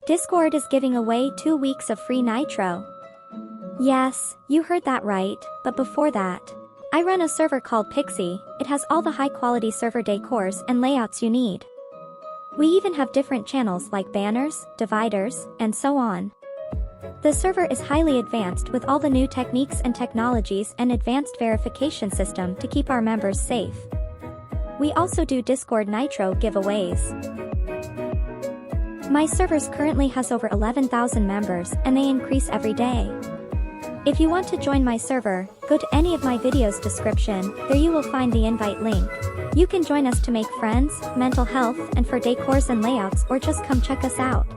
Discord is giving away 2 weeks of free Nitro. Yes, you heard that right, but before that, I run a server called Pixie. It has all the high-quality server decors and layouts you need. We even have different channels like banners, dividers, and so on. The server is highly advanced with all the new techniques and technologies and advanced verification system to keep our members safe. We also do Discord Nitro giveaways. My servers currently has over 11,000 members and they increase every day. If you want to join my server, go to any of my videos description, there you will find the invite link. You can join us to make friends, mental health, and for decors and layouts, or just come check us out.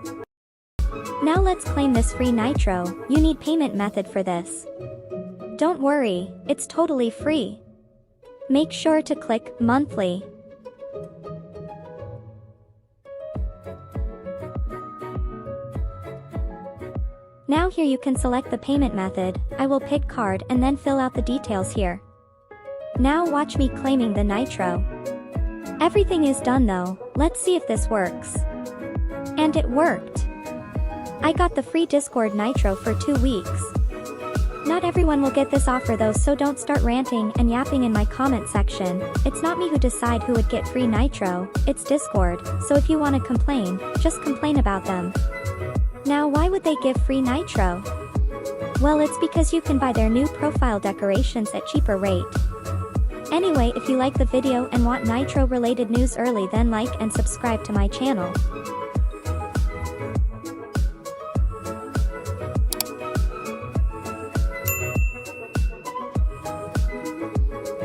Now let's claim this free Nitro. You need payment method for this. Don't worry, it's totally free. Make sure to click monthly. Now here you can select the payment method. I will pick card and then fill out the details here. Now watch me claiming the Nitro. Everything is done though, let's see if this works. And it worked. I got the free Discord Nitro for 2 weeks. Not everyone will get this offer though, so don't start ranting and yapping in my comment section. It's not me who decide who would get free Nitro, it's Discord, so if you want to complain, just complain about them. Now why would they give free Nitro? Well, it's because you can buy their new profile decorations at cheaper rate. Anyway, if you like the video and want Nitro related news early, then like and subscribe to my channel.